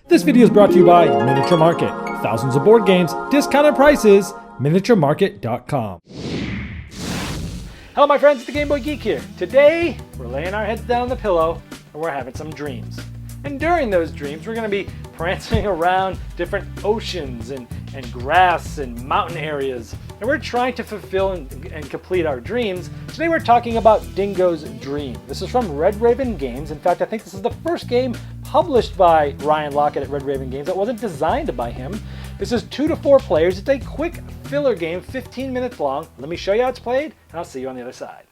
This video is brought to you by Miniature Market. Thousands of board games, discounted prices, miniaturemarket.com. Hello my friends, it's the Game Boy Geek here. Today, we're laying our heads down on the pillow and we're having some dreams. And during those dreams, we're going to be prancing around different oceans and grass and mountain areas. And we're trying to fulfill and complete our dreams. Today we're talking about Dingo's Dream. This is from Red Raven Games. In fact, I think this is the first game published by Ryan Lockett at Red Raven Games that wasn't designed by him. This is 2 to 4 players. It's a quick filler game, 15 minutes long. Let me show you how it's played, and I'll see you on the other side.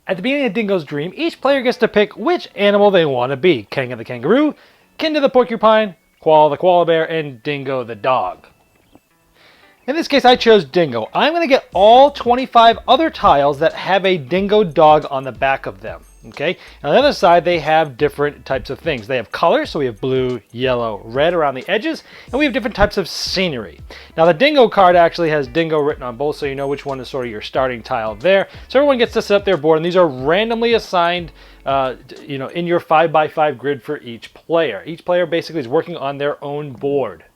At the beginning of Dingo's Dream, each player gets to pick which animal they want to be. Kanga the kangaroo, Kinda the porcupine, Koala the koala bear, and Dingo the dog. In this case, I chose Dingo. I'm going to get all 25 other tiles that have a Dingo dog on the back of them. Okay, and on the other side, they have different types of things. They have colors, so we have blue, yellow, red around the edges, and we have different types of scenery. Now, the Dingo card actually has Dingo written on both, so you know which one is sort of your starting tile there. So everyone gets to set up their board, and these are randomly assigned, in your 5x5 grid for each player. Each player basically is working on their own board.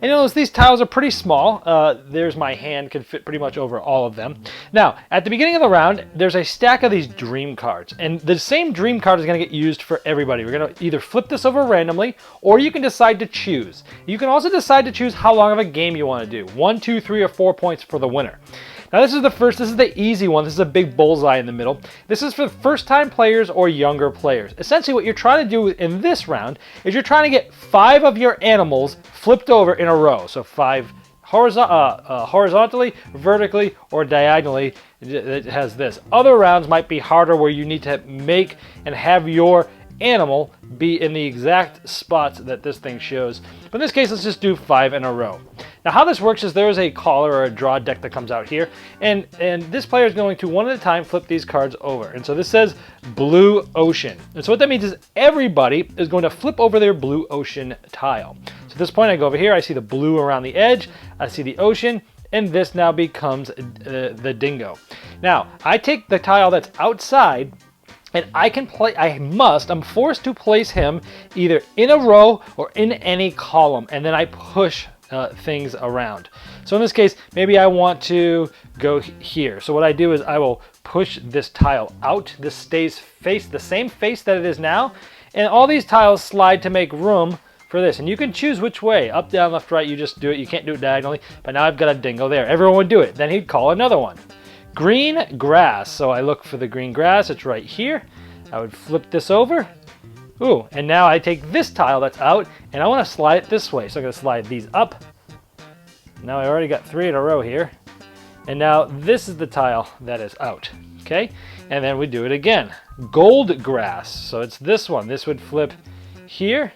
And you'll notice these tiles are pretty small. There's my hand, can fit pretty much over all of them. Now, at the beginning of the round, there's a stack of these dream cards. And the same dream card is going to get used for everybody. We're going to either flip this over randomly, or you can decide to choose. You can also decide to choose how long of a game you want to do. 1, 2, 3, or 4 points for the winner. Now this is the easy one. This is a big bullseye in the middle. This is for first-time players or younger players. Essentially what you're trying to do in this round is you're trying to get 5 of your animals flipped over in a row. So 5 horizontally, vertically, or diagonally. It has this. Other rounds might be harder where you need to make and have your animal be in the exact spots that this thing shows. But in this case, let's just do 5 in a row. Now how this works is there is a caller or a draw deck that comes out here, and this player is going to one at a time flip these cards over. And so this says Blue Ocean. And so what that means is everybody is going to flip over their Blue Ocean tile. So at this point I go over here, I see the blue around the edge, I see the ocean, and this now becomes the Dingo. Now I take the tile that's outside, and I'm forced to place him either in a row or in any column, and then I push things around. So in this case, maybe I want to go here. So what I do is I will push this tile out. This stays the same face that it is now, and all these tiles slide to make room for this. And you can choose which way, up, down, left, right. You just do it. You can't do it diagonally, but now I've got a Dingo there. Everyone would do it. Then he'd call another one. Green grass. So I look for the green grass. It's right here. I would flip this over. Ooh, and now I take this tile that's out, and I want to slide it this way. So I'm going to slide these up. Now I already got 3 in a row here. And now this is the tile that is out. Okay? And then we do it again. Gold grass. So it's this one. This would flip here.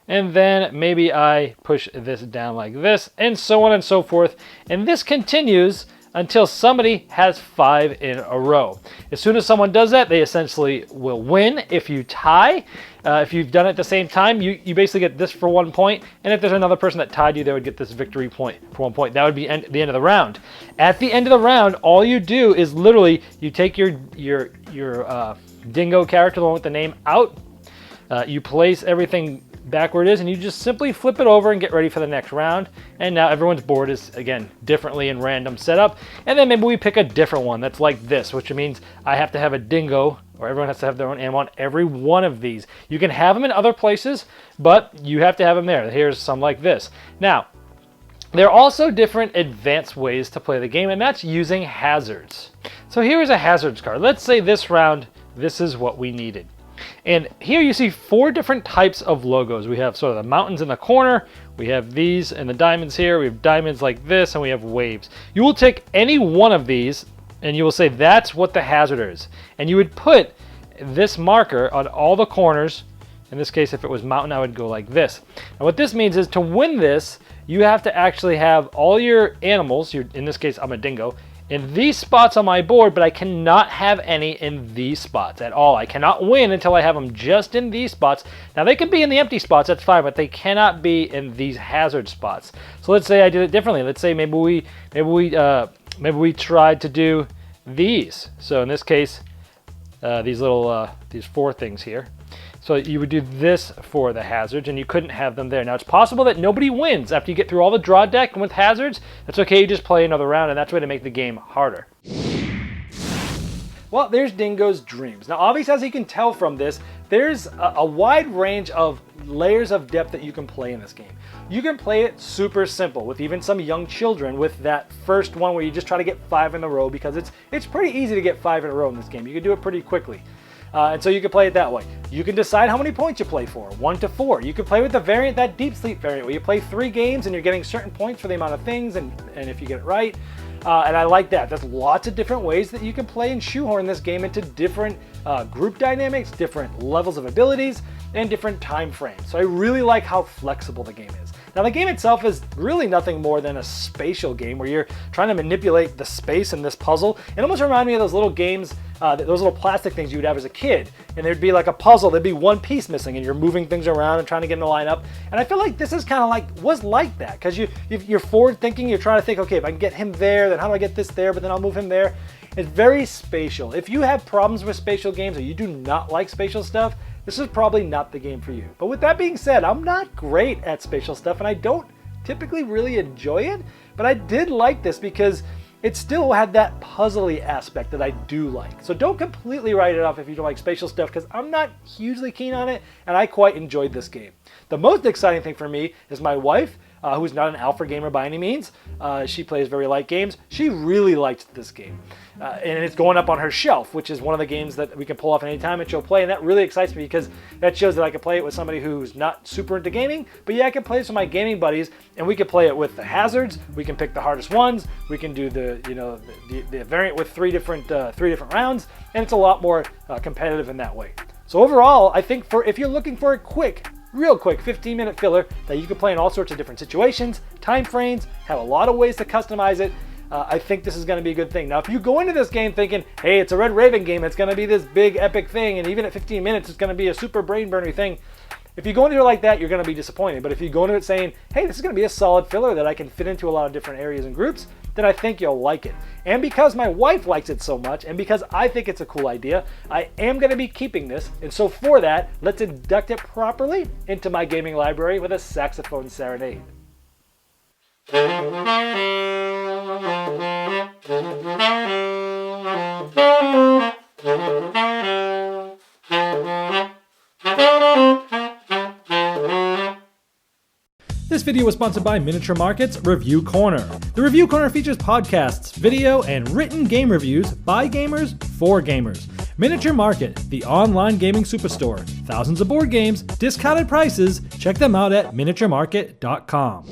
And then maybe I push this down like this, and so on and so forth. And this continues until somebody has 5 in a row. As soon as someone does that, they essentially will win. If you tie, if you've done it at the same time, you basically get this for 1 point. And if there's another person that tied you, they would get this victory point for 1 point. That would be the end of the round. At the end of the round, all you do is literally you take your Dingo character, the one with the name, out. You place everything back where it is, and you just simply flip it over and get ready for the next round. And now everyone's board is, again, differently and random setup. And then maybe we pick a different one that's like this, which means I have to have a Dingo, or everyone has to have their own animal on every one of these. You can have them in other places, but you have to have them there. Here's some like this. Now, there are also different advanced ways to play the game, and that's using hazards. So here is a hazards card. Let's say this round, this is what we needed. And here you see 4 different types of logos. We have sort of the mountains in the corner, we have these and the diamonds here, we have diamonds like this, and we have waves. You will take any one of these and you will say that's what the hazard is. And you would put this marker on all the corners. In this case, if it was mountain, I would go like this. And what this means is to win this, you have to actually have all your animals, in this case I'm a Dingo, in these spots on my board, but I cannot have any in these spots at all. I cannot win until I have them just in these spots. Now they can be in the empty spots, that's fine, but they cannot be in these hazard spots. So let's say I did it differently. Let's say maybe we tried to do these. So in this case, these little these 4 things here. So you would do this for the hazards, and you couldn't have them there. Now, it's possible that nobody wins after you get through all the draw deck with hazards. That's okay, you just play another round, and that's a way to make the game harder. Well, there's Dingo's dreams. Now, obviously, as you can tell from this, there's a wide range of layers of depth that you can play in this game. You can play it super simple with even some young children with that first one where you just try to get 5 in a row, because it's pretty easy to get 5 in a row in this game. You can do it pretty quickly. And so you can play it that way. You can decide how many points you play for, 1 to 4. You can play with the variant, that deep sleep variant, where you play 3 games and you're getting certain points for the amount of things, and if you get it right. And I like that. There's lots of different ways that you can play and shoehorn this game into different group dynamics, different levels of abilities, and different time frames. So I really like how flexible the game is. Now the game itself is really nothing more than a spatial game where you're trying to manipulate the space in this puzzle. It almost reminded me of those little games, those little plastic things you would have as a kid. And there'd be like a puzzle, there'd be one piece missing, and you're moving things around and trying to get them to line up. And I feel like this is kind of was like that, because you're forward thinking, you're trying to think, okay, if I can get him there, then how do I get this there, but then I'll move him there. It's very spatial. If you have problems with spatial games, or you do not like spatial stuff, this is probably not the game for you. But with that being said, I'm not great at spatial stuff, and I don't typically really enjoy it, but I did like this because it still had that puzzly aspect that I do like. So don't completely write it off if you don't like spatial stuff, because I'm not hugely keen on it, and I quite enjoyed this game. The most exciting thing for me is my wife, who's not an alpha gamer by any means. She plays very light games. She really liked this game. And it's going up on her shelf, which is one of the games that we can pull off at any time and she'll play. And that really excites me, because that shows that I can play it with somebody who's not super into gaming. But yeah, I can play this with my gaming buddies, and we can play it with the hazards. We can pick the hardest ones. We can do the variant with three different rounds, and it's a lot more competitive in that way. So overall, I think if you're looking for a real quick 15-minute filler that you can play in all sorts of different situations, time frames, have a lot of ways to customize it, I think this is going to be a good thing. Now, if you go into this game thinking, hey, it's a Red Raven game, it's going to be this big epic thing, and even at 15 minutes, it's going to be a super brain burner thing. If you go into it like that, you're going to be disappointed. But if you go into it saying, hey, this is going to be a solid filler that I can fit into a lot of different areas and groups, then I think you'll like it. And because my wife likes it so much, and because I think it's a cool idea, I am going to be keeping this. And so for that, let's induct it properly into my gaming library with a saxophone serenade. This video was sponsored by Miniature Market's Review Corner. The Review Corner features podcasts, video, and written game reviews by gamers for gamers. Miniature Market, the online gaming superstore. Thousands of board games, discounted prices. Check them out at miniaturemarket.com.